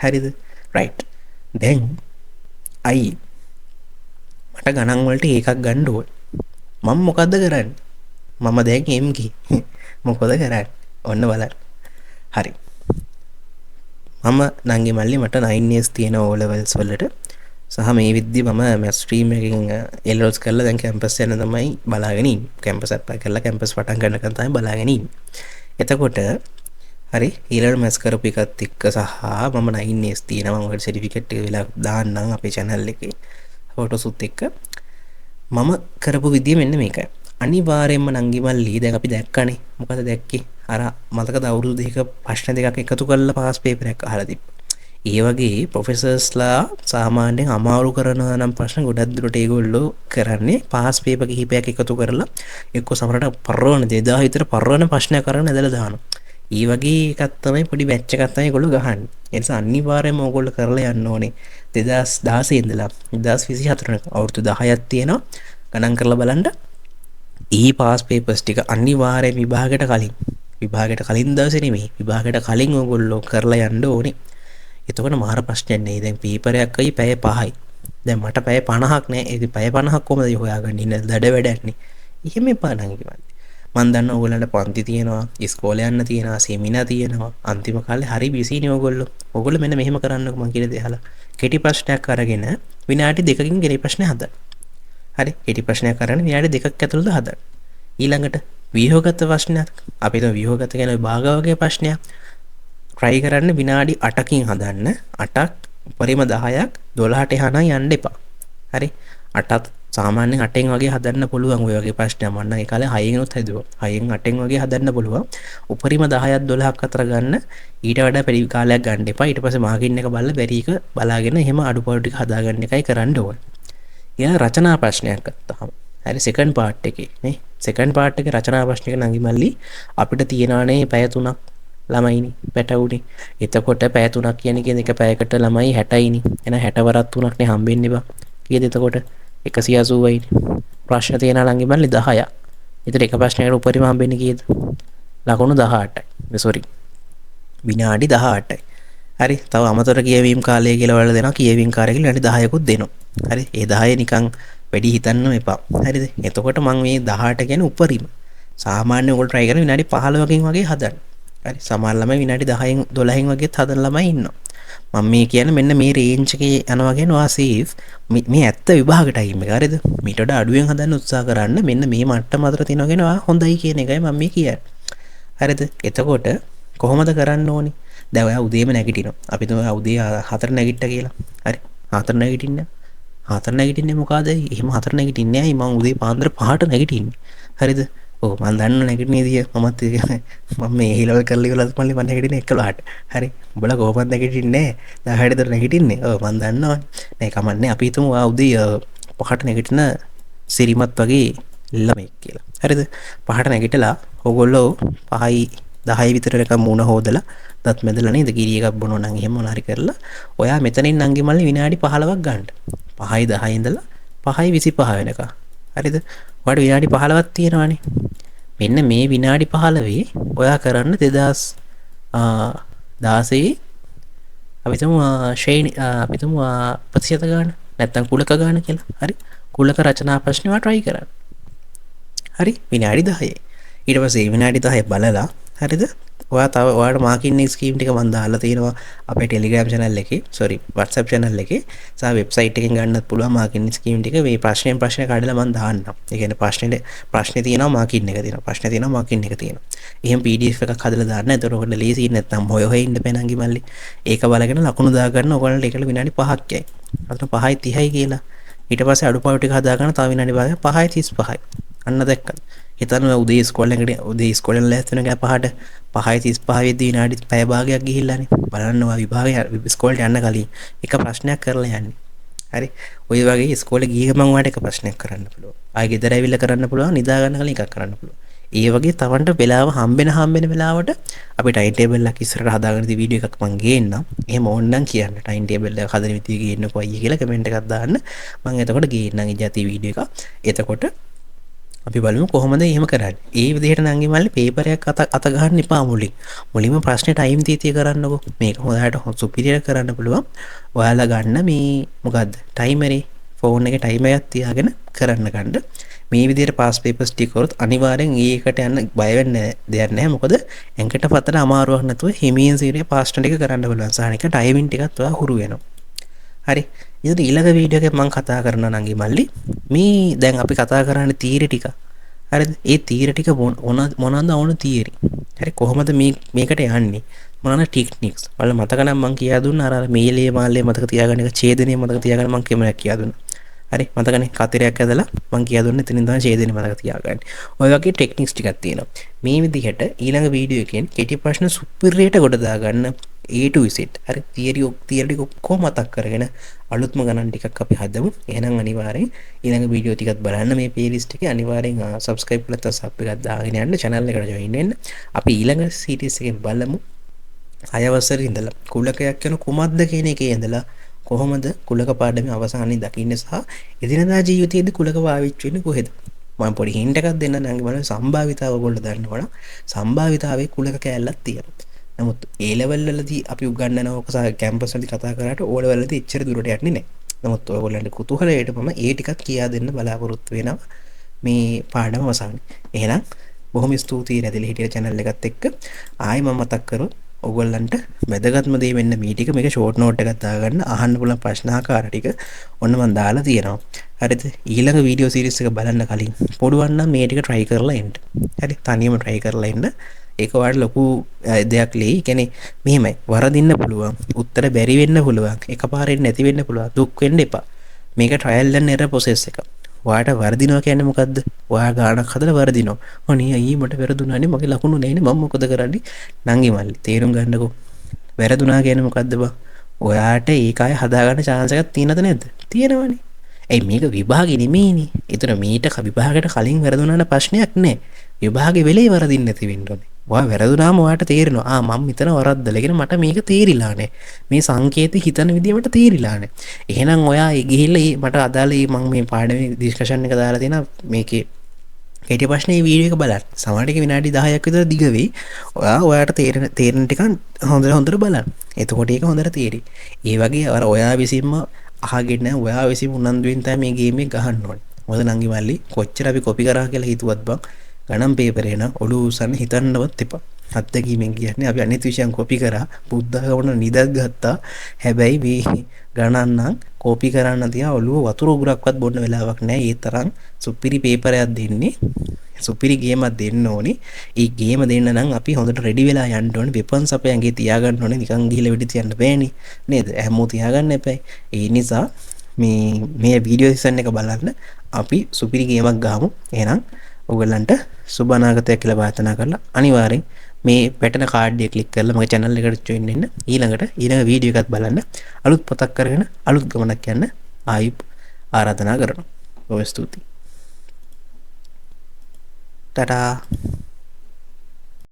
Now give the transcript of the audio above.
හරිද? රයිට්. දැන් අයි මට ගණන් වලට එකක් ගන්න ඕන. මම මොකද්ද කරන්නේ? මම දැන් එම් කි. මොකද කරන්නේ? ඔන්න බලන්න. හරි. මම නංගි මල්ලි මට 9 years තියෙන O levels වලට සහ මේ විද්දි මම මැත් ස්ට්‍රීම් එකකින් එල්රෝස් කරලා දැන් කැම්පස් යන තමයි බලාගෙන ඉන්නේ. කැම්පස් අප්ලයි කරලා කැම්පස් පටන් ගන්නකන් තමයි බලාගෙන ඉන්නේ. එතකොට හරි ඊළඟ මැස් කරපු එකත් එක්ක සහ මම 9 years තියෙනවා. මම ඔකට සර්ටිෆිකේට් එක වෙලා දාන්නම් අපේ channel එකේ ෆොටෝසුත් එක්ක. මම කරපු විදිය මෙන්න මේකයි. අනිවාර්යයෙන්ම නංගි මල්ලි දැන් අපි දැක්කනේ. මොකද දැක්කේ? අර මතකද අවුරුදු දෙකක ප්‍රශ්න දෙකක් එකතු කරලා පාස් පේපර් එකක් අහලා තිබ්බා. ඒ වගේ ප්‍රොෆෙසර්ස්ලා සාමාන්‍යයෙන් අමාරු කරනවා නම් ප්‍රශ්න ගොඩක් දුරට ඒගොල්ලෝ කරන්නේ පාස් පේපර් කිහිපයක් එකතු කරලා එක්ක සමහරට පරවන 2000 විතර පරවන ප්‍රශ්නයක් කරන් ඇදලා දානවා. ඒ වගේ එකක් තමයි පොඩි බැච් එකක් තමයි ඒගොල්ලෝ ගහන්නේ. ඒ නිසා අනිවාර්යයෙන්ම ඕගොල්ලෝ කරලා යන්න ඕනේ. 2016 ඉඳලා 2024 අවුරුදු 10ක් තියෙනවා. ගණන් කරලා බලන්න. ඒ පාස් පේපර්ස් ටික අනිවාර්යයෙන් විභාගයට කලින් දවසේ නෙමෙයි. විභාගයට කලින් ඕගොල්ලෝ කරලා යන්න ඕනේ. එතකොට මාර ප්‍රශ්නයක් නෑ. දැන් පේපර් එකක් අයි පැය 5යි. දැන් මට පැය 50ක් නෑ. ඒ පැය 50ක් කොහමද හොයාගන්නේ? ඉන්න දඩ වැඩක් නේ. එහෙම එපා නංගි මල්ලි. මන් දන්නවා ඕගොල්ලන්ට පන්ති තියෙනවා, ඉස්කෝලේ යන්න තියෙනවා, සෙමිනා තියෙනවා. අන්තිම කාලේ හරි බිසිනේ ඕගොල්ලෝ. ඕගොල්ලෝ මෙන්න මෙහෙම කරන්නකෝ මං කියන දේ අහලා. කෙටි ප්‍රශ්නයක් අරගෙන විනාඩි 2කින් ගෙරේ ප්‍රශ්නේ හදන්න. හරි කෙටි ප්‍රශ්නයක් අරගෙන විනාඩි 2ක් ඇතුළත හදන්න. ඊළඟට ව්‍යුහගත ප්‍රශ්නයක්. අපි හිතමු ව්‍යුහගත කියන විභාග වගේ ප්‍රශ්නයක්. try කරන්න විනාඩි 8කින් හදන්න. 8ක් උපරිම 10ක් 12ට එහා නම් යන්න එපා. හරි 8ත් සාමාන්‍යයෙන් 8න් වගේ හදන්න පුළුවන් ඔය වගේ ප්‍රශ්නයක්. මම නම් ඒ කාලේ 6න් උත් හදුවා. 6න් 8න් වගේ හදන්න පුළුවන්. උපරිම 10ක් 12ක් අතර ගන්න. ඊට වඩා වැඩි කාලයක් ගන්න එපා. ඊට පස්සේ මාකින් එක බලලා බැරි එක බලාගෙන එහෙම අඩුපාඩු ටික හදාගන්න එකයි කරන්න ඕනේ. ඊළඟ රචනා ප්‍රශ්නයක් ගත්තාම හරි සෙකන්ඩ් පාර්ට් එකේ නේ සෙකන්ඩ් පාර්ට් එකේ රචනා ප්‍රශ්නයක නංගි මල්ලි අපිට තියෙනවානේ පැය 3ක් ළමයිනේ පැටවුනේ. එතකොට පැය 3ක් කියන්නේ එක පැයකට ළමයි 60යිනේ. එහෙනම් 60 වරක් 3ක් නේ හම්බෙන්නේ බා. කීයද එතකොට 180යිනේ. ප්‍රශ්න තියෙනවා නංගි මල්ලි 10ක්. ඒතර එක ප්‍රශ්නයකට උපරිම හම්බෙන්නේ කීයද? ලකුණු 18යි. සෝරි විනාඩි 18යි. හරි තව අමතර කියවීම් කාලය කියලා වල දෙනවා. කියවීම් කාලය කියලා විනාඩි 10කුත් දෙනවා. හරි ඒ 10 නිකන් වැඩි හිතන්න එපා. හරිද? එතකොට මම මේ 18 කියන්නේ උපරිම. සාමාන්‍ය ඔයගොල්ලෝ try කරන විනාඩි 15කින් වගේ හදන්න. හරි සමහර ළමයි විනාඩි 10න් 12න් වගේත් හදන ළමයි ඉන්නවා. මම මේ කියන්නේ මෙන්න මේ රේන්ජ් එකේ යනවා කියන වාසීෆ් මේ ඇත්ත විභාග ටයිම් එක. හරිද? මීට වඩා අඩුවෙන් හදන්න උත්සාහ කරන්න. මෙන්න මේ මට්ටම අතර තියෙනවා කියනවා හොඳයි කියන එකයි මම මේ කියන්නේ. හරිද? එතකොට කොහොමද කරන්න ඕනේ? දැන් ඔයා උදේම නැගිටිනවා. අපි තුමා උදේ 4 නැගිට්ටා කියලා. හරි 4 නැගිටින්න 4 නැගිටින්නේ මොකද? එහෙම 4 නැගිටින්නේ නැහැ. මම උදේ පාන්දර 5ට නැගිටින්නේ. හරිද? ඔව් මම දන්න නැගිටින්නේදී මමත් මම මේ A level කරලා ඉවරලා මල්ලි මම නැගිටින්නේ 11ට. හරි. උඹලා කොහොමද නැගිටින්නේ? 10ට විතර නැගිටින්නේ. ඔව් මම දන්නවා. නෑ කමන්නේ. අපි හිතමු ආ උදේ 5ට නැගිටින සිරිමත් වගේ ළමෙක් කියලා. හරිද? 5ට නැගිටලා ඕගොල්ලෝ 5යි 10 විතර එක මුණ හොදලා දත් මැදලා නේද කිරි එකක් බොනවා නම් එහෙම මොනාරි කරලා ඔයා මෙතනින් නංගි මල්ලි විනාඩි 15ක් ගන්න. 5යි 10 ඉඳලා 5යි 25 වෙනකම්. හරිද? ඔයාලට විනාඩි 15ක් තියෙනවානේ. මෙන්න මේ විනාඩි 15 ඔයා කරන්න 2016 අපි තුමු අපි තුමු ප්‍රතිශත ගන්න නැත්තම් කුලක ගන්න කියලා. හරි? කුලක රචනා ප්‍රශ්න ඔයා try කරන්න. හරි? විනාඩි 10යි. ඊට පස්සේ විනාඩි 10 බලලා හරිද? ඔයා තව ඔයාලට මාකින් ස්කීම් ටික මම දාලා තියෙනවා අපේ Telegram channel එකේ WhatsApp channel එකේ සහ website එකෙන් ගන්නත් පුළුවන් මාකින් ස්කීම් ටික මේ ප්‍රශ්න කඩලා මම දාන්නම්. ඒ කියන්නේ ප්‍රශ්නේ තියෙනවා මාකින් එක තියෙනවා. ප්‍රශ්නේ තියෙනවා මාකින් එක තියෙනවා. එහෙම PDF එකක් හදලා දාන්න. එතකොට ඔයාලට ලේසි නැත්නම් හොය ඉන්න බෑ මල්ලි. ඒක බලගෙන ලකුණු දා ගන්න ඔයාලට ඒකට විනාඩි 5ක් යයි. අතන 5යි 30යි කියලා. ඊට පස්සේ අඩුපාඩු ටික හදා ගන්න තව විනාඩි 5යි 35යි. අන්න දැක්කද? හිතන්න උදේ ඉස්කෝලෙන් ලෑස්ති වෙන ගා 5යි 35 වෙද්දී විනාඩි පැය භාගයක් ගිහිල්ලානේ. බලන්න ඔයා විභාගය ඉස්කෝලේට යන්න කලින් එක ප්‍රශ්නයක් කරලා යන්නේ. හරි? ඔය වගේ ඉස්කෝලේ ගිය ගමන් ඔයාලට එක ප්‍රශ්නයක් කරන්න පුළුවන්. ආයෙ ගෙදර ඇවිල්ලා කරන්න පුළුවන්. නිදා ගන්න කලින් එකක් කරන්න පුළුවන්. ඒ වගේ තවන්ට වෙලාව හම්බෙන වෙලාවට අපි ටයිම් ටේබල් එකක් ඉස්සරහට හදාගෙන ඉති වීඩියෝ එකක් මම ගේන්නම්. එහෙම ඕනනම් කියන්න ටයිම් ටේබල් එක හදන විදිය ගේන්නකෝ අයියේ කියලා කමෙන්ට් එකක් දාන්න. මම එතකොට ගේන්නම් ඉජාති වීඩියෝ එක. එතකොට අපි බලමු කොහොමද එහෙම කරන්නේ. ඒ විදිහට නංගි මල්ලි පේපර් එකක් අත ගන්න එපා මුලින්. මුලින්ම ප්‍රශ්නේ ටයිම් තීතිය කරන්නකෝ. මේක හොඳට සුපිරියර් කරන්න පුළුවන්. ඔයාලා ගන්න මේ මොකද්ද? ටයිමරේ ෆෝන් එකේ ටයිමර් එකක් තියාගෙන කරන්න ගන්න. මේ විදිහට පාස් පේපර්ස් ටික කරොත් අනිවාර්යෙන් ඒකට යන්න බය වෙන්න දෙයක් නැහැ. මොකද එන්කට පතට අමාරුවක් නැතුව හිමියෙන් සීරිය පාස් ටික කරන්න පුළුවන්. සානික ටයිමින් ටිකත් ඔයා හුරු වෙනවා. හරි ඉතින් ඊළඟ වීඩියෝ එකේ මම කතා කරනවා නංගි මල්ලි මේ දැන් අපි කතා කරන්නේ තීරි ටික හරිද ඒ තීරි ටික මොනවාද ඕන තීරි හරි කොහොමද මේකට යන්නේ මොනවාද ටෙක්නික්ස් වල මතක නම් මම කියා දුන්නා අර මේලේ මාල්ලේ මතක තියාගන්න එක ඡේදනයේ මතක තියාගන්න මම කෙමරක් කියා දුන්නා හරි මතකනේ කතරයක් ඇදලා මම කියා දුන්නේ එතනින් තමයි ඡේදනයේ මතක තියාගන්න ඔය වගේ ටෙක්නික්ස් ටිකක් තියෙනවා මේ විදිහට ඊළඟ වීඩියෝ එකෙන් කෙටි ප්‍රශ්න සුපිරියට ගොඩ දාගන්න A to Z හරි තියරි ඔක්කොම මතක් කරගෙන අලුත්ම ගණන් ටිකක් අපි හදමු. එහෙනම් අනිවාර්යෙන් ඊළඟ වීඩියෝ ටිකත් බලන්න මේ ප්ලේලිස්ට් එකේ අනිවාර්යෙන් subscribe කරලා තව sub එකක් දාගෙන යන්න channel එකට join වෙන්න. අපි ඊළඟ series එකෙන් බලමු. 6 වසරේ ඉඳලා කුලකයක් කියන කුමක්ද කියන එකේ ඉඳලා කොහොමද කුලක පාඩමේ අවසානයේ දකින්නේ සහ එදිනදා ජීවිතයේදී කුලක පාවිච්චි වෙන්නේ කොහෙද? මම පොඩි හින්ට් එකක් දෙන්න නම් බලන්න සම්භාවිතාව ඔයගොල්ලෝ දන්නවනම් සම්භාවිතාවේ කුලක කෑල්ලක් තියෙනවා. නමුත් ඒ ලෙවල් වලදී අපි උගන්වන ඕක කැම්පස් වලදී කතා කරාට ඕ ලෙවල් වලදී එච්චර දුරට යන්නේ නැහැ. නමුත් ඔයගොල්ලන්ට කුතුහලයට මම ඒ ටිකක් කියා දෙන්න බලාපොරොත්තු වෙනවා මේ පාඩම අවසානයේ. එහෙනම් බොහොම ස්තුතියි රැඳිලා හිටිය channel එකත් එක්ක ආයෙ මම මතක් කරොත් ඔයගොල්ලන්ට වැදගත්ම දේ වෙන්න මේ ටික මේක ෂෝට් නෝට් එකක් දාගන්න අහන්න පුළුවන් ප්‍රශ්න ආකාර ටික ඔන්න මම දාලා තියෙනවා. හරිද? ඊළඟ වීඩියෝ සීරීස් එක බලන්න කලින් පොඩුවන් නම් මේ ටික try කරලා එන්න. හරි? තනියම try කරලා එන්න. ඒක වාට ලොකු දෙයක් ලෙයි කියන්නේ මෙහෙමයි වරදින්න පුළුවන් උත්තර බැරි වෙන්න පුළුවන් එකපාරෙන් නැති වෙන්න පුළුවන් දුක් වෙන්න එපා මේක ට්‍රයල් ඇන්ඩ් එරර් ප්‍රොසෙස් එක ඔයාට වරදිනවා කියන්නේ මොකද්ද ඔයා ගානක් හදලා වරදිනවා අනේ අයියේ මට වැරදුනානේ මගේ ලකුණු නැයිනේ මම මොකද කරන්නේ නංගි මල්ලි තේරුම් ගන්නකෝ වැරදුනා කියන්නේ මොකද්ද බා ඔයාට ඒකයි හදාගන්න chance එකක් තියෙනවද නැද්ද තියෙනවනේ ඇයි මේක විභාගෙ නෙමෙයිනේ ඒතර මීට විභාගයට කලින් වැරදුනාන ප්‍රශ්නයක් නෑ විභාගෙ වෙලේ වරදින්න නැති වෙන්න ඕනේ ඔයා වැරදුනාම ඔයාට තේරෙනවා මම මෙතන වරද්දලා කියන මට මේක තේරිලා නැහැ මේ සංකේත හිතන විදිය මට තේරිලා නැහැ එහෙනම් ඔයා ගිහිල්ලා මට අදාළ මම මේ පාඩමේ ඩිස්කෂන් එක දාලා තියෙනවා මේකේ කෙටි ප්‍රශ්නේ වීඩියෝ එක බලන්න සමහරට විනාඩි 10ක් විතර දිග වෙයි ඔයාට තේරෙන ටික හොඳට බලන්න එතකොට ඒක හොඳට තේරෙයි ඒ වගේ අර ඔයා විසින්ම අහගෙන ඔයා විසින් උනන්දුවෙන් තමයි මේ ගේම් එක ගහන්න ඕනේ මොකද නංගි මල්ලි කොච්චර අපි කොපි කරා කියලා හිතුවත් බං ගණන් පේපරේ නම් ඔළුව උස්සන්න හිතන්නවත් එපා. අත්දැකීමෙන් කියන්නේ අපි අනිත් විෂයන් කොපි කරා බුද්ධඝම නිදක් ගත්තා. හැබැයි මේ ගණන් නම් කොපි කරන්න තියා ඔළුව වතුර උගුරක්වත් බොන්න වෙලාවක් නැහැ. ඒ තරම් සුපිරි පේපරයක් දෙන්නේ. සුපිරි ගේමක් දෙන්න ඕනේ. ඒ ගේම දෙන්න නම් අපි හොඳට රෙඩි වෙලා යන්න ඕනේ. වෙපන්ස් අපේ ඇඟේ තියාගන්න ඕනේ. නිකන් ගිහලා වෙඩි තියන්න බෑනේ. නේද? හැමෝම තියාගන්න එපා. ඒ නිසා මේ වීඩියෝ සෙෂන් එක බලන්න අපි සුපිරි ගේමක් ගහමු. එහෙනම් ඔයගලන්ට සුබ අනාගතයක් කියලා ප්‍රාර්ථනා කරලා අනිවාර්යෙන් මේ පැටන කාඩ් එක ක්ලික් කරලා මගේ channel එකට join වෙන්න ඊළඟ වීඩියෝ එකක් බලන්න අලුත් පොතක් කරගෙන අලුත් ගමනක් යන්න ආරාධනා කරනවා. ඔය ස්තුතියි. ටටා